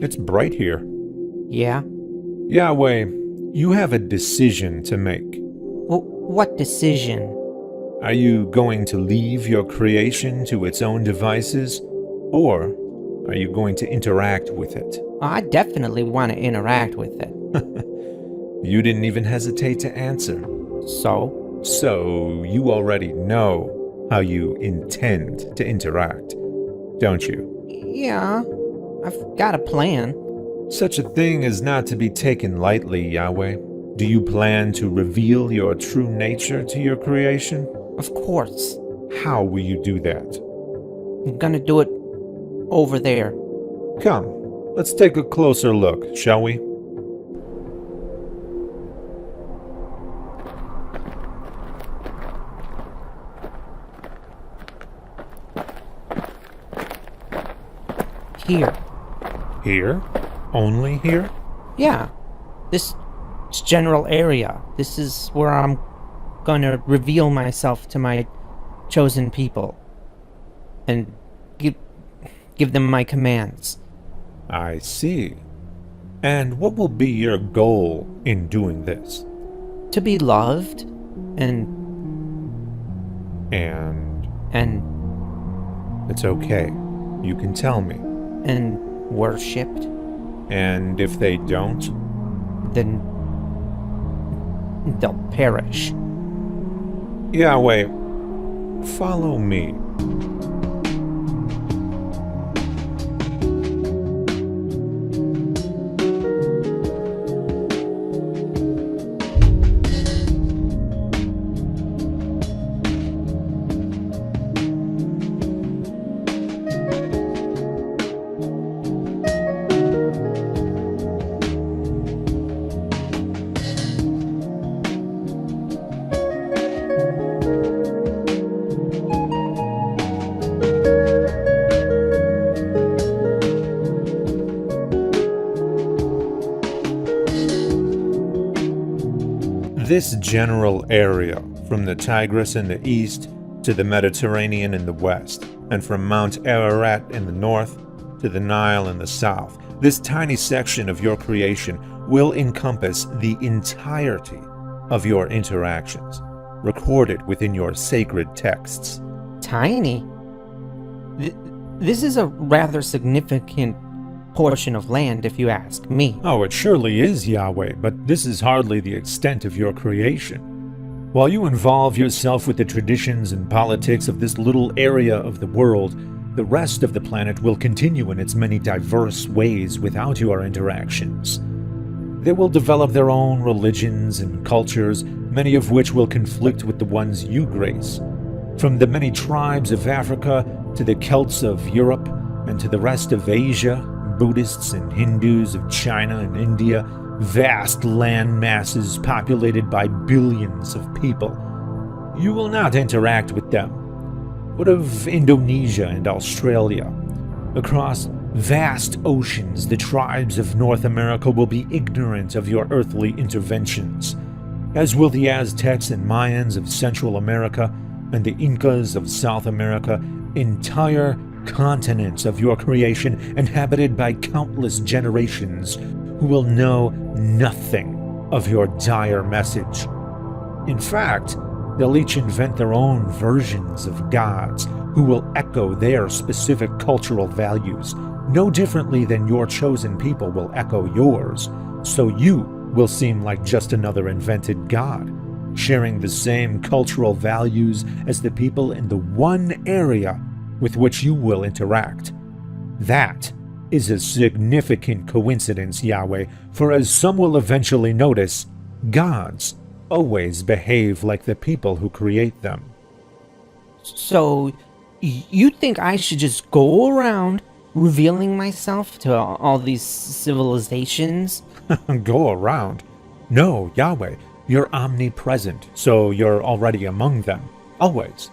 It's bright here. Yeah? Yahweh, you have a decision to make. What decision? Are you going to leave your creation to its own devices, or are you going to interact with it? I definitely want to interact with it. You didn't even hesitate to answer. So? So, you already know how you intend to interact, don't you? Yeah, I've got a plan. Such a thing is not to be taken lightly, Yahweh. Do you plan to reveal your true nature to your creation? Of course. How will you do that? I'm gonna do it over there. Come, let's take a closer look, shall we? Here. Here? Only here? Yeah. This general area. This is where I'm gonna reveal myself to my chosen people. And give them my commands. I see. And what will be your goal in doing this? To be loved and And it's okay. You can tell me. and worshipped, And if they don't? then they'll perish. Yahweh, follow me. This general area, from the Tigris in the east to the Mediterranean in the west, and from Mount Ararat in the north to the Nile in the south, this tiny section of your creation will encompass the entirety of your interactions, recorded within your sacred texts. Tiny? This is a rather significant portion of land, if you ask me. Oh, it surely is, Yahweh, but this is hardly the extent of your creation. While you involve yourself with the traditions and politics of this little area of the world, the rest of the planet will continue in its many diverse ways without your interactions. They will develop their own religions and cultures, many of which will conflict with the ones you grace. From the many tribes of Africa to the Celts of Europe and to the rest of Asia, Buddhists and Hindus of China and India, vast land masses populated by billions of people. You will not interact with them. What of Indonesia and Australia? Across vast oceans, the tribes of North America will be ignorant of your earthly interventions, as will the Aztecs and Mayans of Central America and the Incas of South America. Entire continents of your creation inhabited by countless generations who will know nothing of your dire message. In fact, they'll each invent their own versions of gods who will echo their specific cultural values, no differently than your chosen people will echo yours, so you will seem like just another invented god, sharing the same cultural values as the people in the one area with which you will interact. That is a significant coincidence, Yahweh, for as some will eventually notice, gods always behave like the people who create them. So, you think I should just go around revealing myself to all these civilizations? Go around? No, Yahweh, you're omnipresent, so you're already among them, always.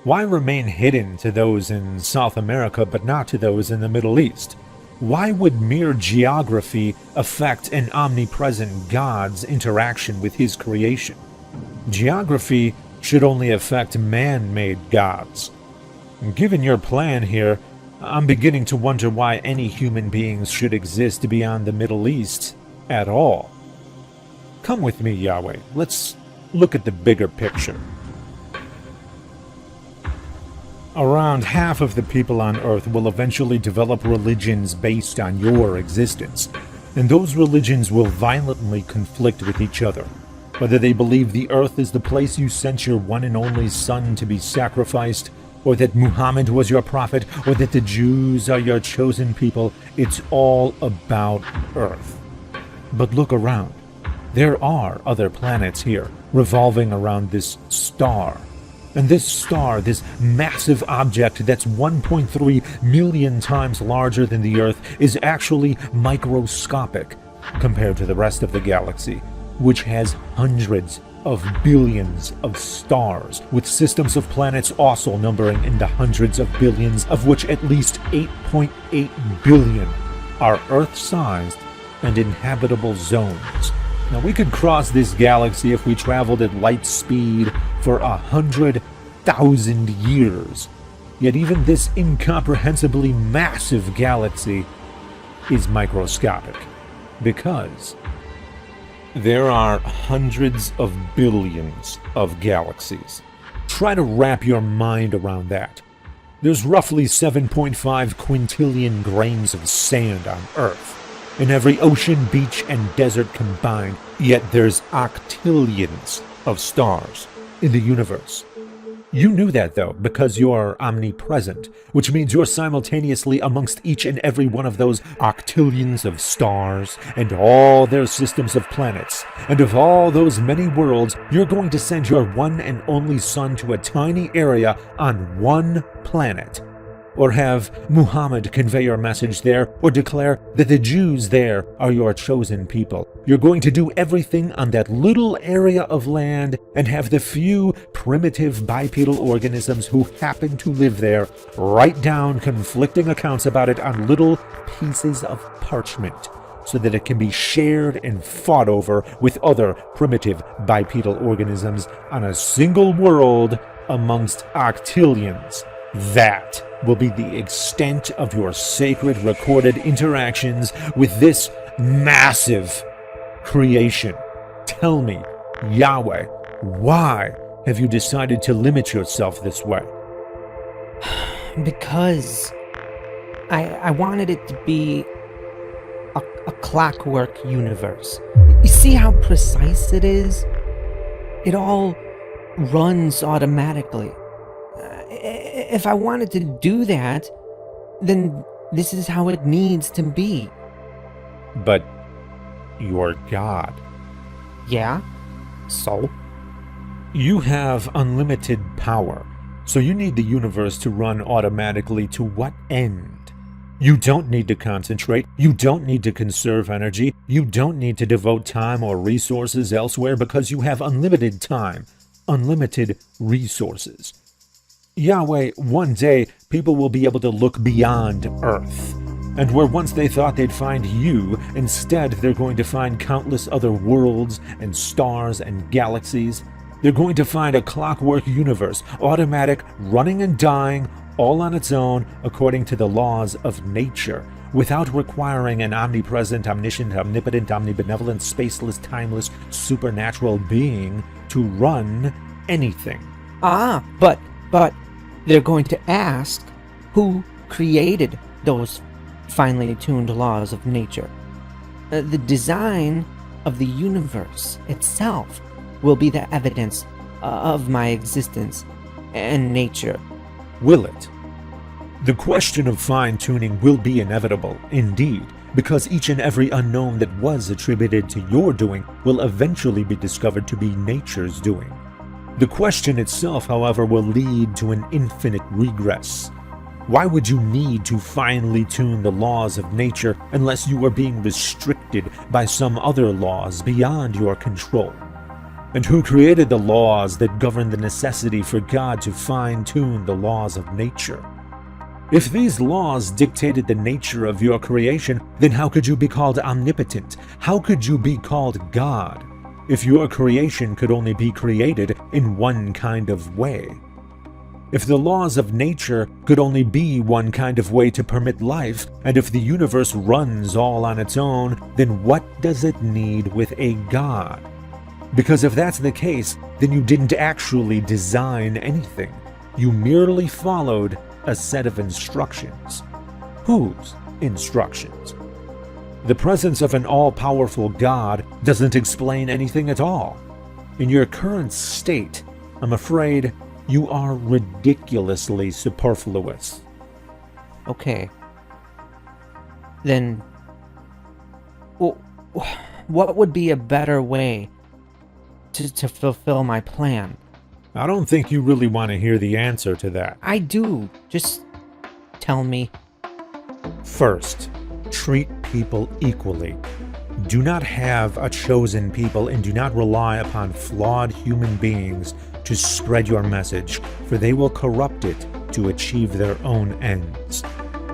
Why remain hidden to those in South America but not to those in the Middle East? Why would mere geography affect an omnipresent God's interaction with his creation? Geography should only affect man-made gods. Given your plan here, I'm beginning to wonder why any human beings should exist beyond the Middle East at all. Come with me, Yahweh. Let's look at the bigger picture. Around half of the people on Earth will eventually develop religions based on your existence, and those religions will violently conflict with each other. Whether they believe the Earth is the place you sent your one and only Son to be sacrificed, or that Muhammad was your prophet, or that the Jews are your chosen people, it's all about Earth. But look around. There are other planets here, revolving around this star. And this star, this massive object that's 1.3 million times larger than the Earth, is actually microscopic compared to the rest of the galaxy, which has hundreds of billions of stars, with systems of planets also numbering in the hundreds of billions, of which at least 8.8 billion are Earth-sized and inhabitable zones. Now, we could cross this galaxy if we traveled at light speed for 100,000 years. Yet even this incomprehensibly massive galaxy is microscopic, because there are hundreds of billions of galaxies. Try to wrap your mind around that. There's roughly 7.5 quintillion grains of sand on Earth, in every ocean, beach, and desert combined, yet there's octillions of stars in the universe. You knew that, though, because you're omnipresent, which means you're simultaneously amongst each and every one of those octillions of stars and all their systems of planets. And of all those many worlds, you're going to send your one and only Son to a tiny area on one planet. Or have Muhammad convey your message there, or declare that the Jews there are your chosen people. You're going to do everything on that little area of land and have the few primitive bipedal organisms who happen to live there write down conflicting accounts about it on little pieces of parchment, so that it can be shared and fought over with other primitive bipedal organisms on a single world amongst octillions. That will be the extent of your sacred recorded interactions with this massive creation. Tell me, Yahweh, why have you decided to limit yourself this way? Because I wanted it to be a clockwork universe. You see how precise it is? It all runs automatically. If I wanted to do that, then this is how it needs to be. But you're God. Yeah? So? You have unlimited power, so you need the universe to run automatically to what end? You don't need to concentrate, you don't need to conserve energy, you don't need to devote time or resources elsewhere because you have unlimited time, unlimited resources. Yahweh, one day, people will be able to look beyond Earth. And where once they thought they'd find you, instead they're going to find countless other worlds and stars and galaxies. They're going to find a clockwork universe, automatic, running and dying, all on its own, according to the laws of nature, without requiring an omnipresent, omniscient, omnipotent, omnibenevolent, spaceless, timeless, supernatural being to run anything. But they're going to ask who created those finely tuned laws of nature. The design of the universe itself will be the evidence of my existence and nature. Will it? The question of fine-tuning will be inevitable, indeed, because each and every unknown that was attributed to your doing will eventually be discovered to be nature's doing. The question itself, however, will lead to an infinite regress. Why would you need to finely tune the laws of nature unless you are being restricted by some other laws beyond your control? And who created the laws that govern the necessity for God to fine-tune the laws of nature? If these laws dictated the nature of your creation, then how could you be called omnipotent? How could you be called God, if your creation could only be created in one kind of way? If the laws of nature could only be one kind of way to permit life, and if the universe runs all on its own, then what does it need with a God? Because if that's the case, then you didn't actually design anything. You merely followed a set of instructions. Whose instructions? The presence of an all-powerful God doesn't explain anything at all. In your current state, I'm afraid you are ridiculously superfluous. Okay. Then, what would be a better way to fulfill my plan? I don't think you really want to hear the answer to that. I do. Just tell me. First, treat people equally. Do not have a chosen people, and do not rely upon flawed human beings to spread your message, for they will corrupt it to achieve their own ends.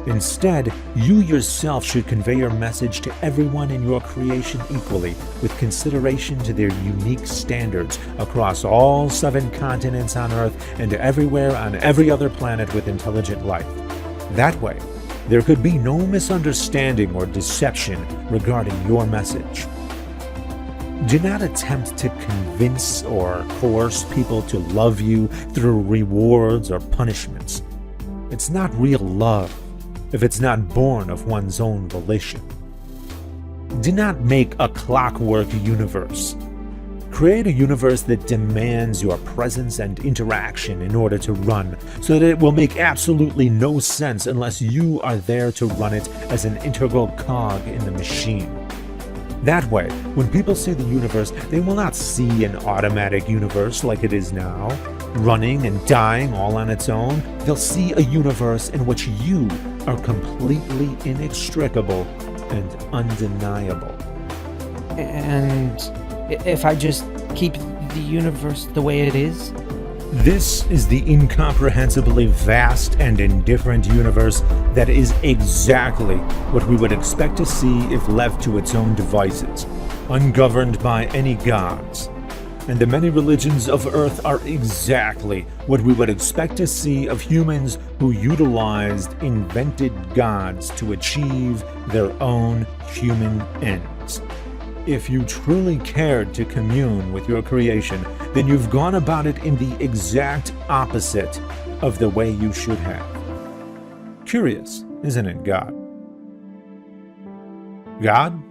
Instead, you yourself should convey your message to everyone in your creation equally, with consideration to their unique standards across all 7 continents on Earth and everywhere on every other planet with intelligent life. That way, there could be no misunderstanding or deception regarding your message. Do not attempt to convince or coerce people to love you through rewards or punishments. It's not real love if it's not born of one's own volition. Do not make a clockwork universe. Create a universe that demands your presence and interaction in order to run, so that it will make absolutely no sense unless you are there to run it as an integral cog in the machine. That way, when people say the universe, they will not see an automatic universe like it is now, running and dying all on its own. They'll see a universe in which you are completely inextricable and undeniable. And if I just keep the universe the way it is? This is the incomprehensibly vast and indifferent universe that is exactly what we would expect to see if left to its own devices, ungoverned by any gods. And the many religions of Earth are exactly what we would expect to see of humans who utilized invented gods to achieve their own human ends. If you truly cared to commune with your creation, then you've gone about it in the exact opposite of the way you should have. Curious, isn't it, God? God?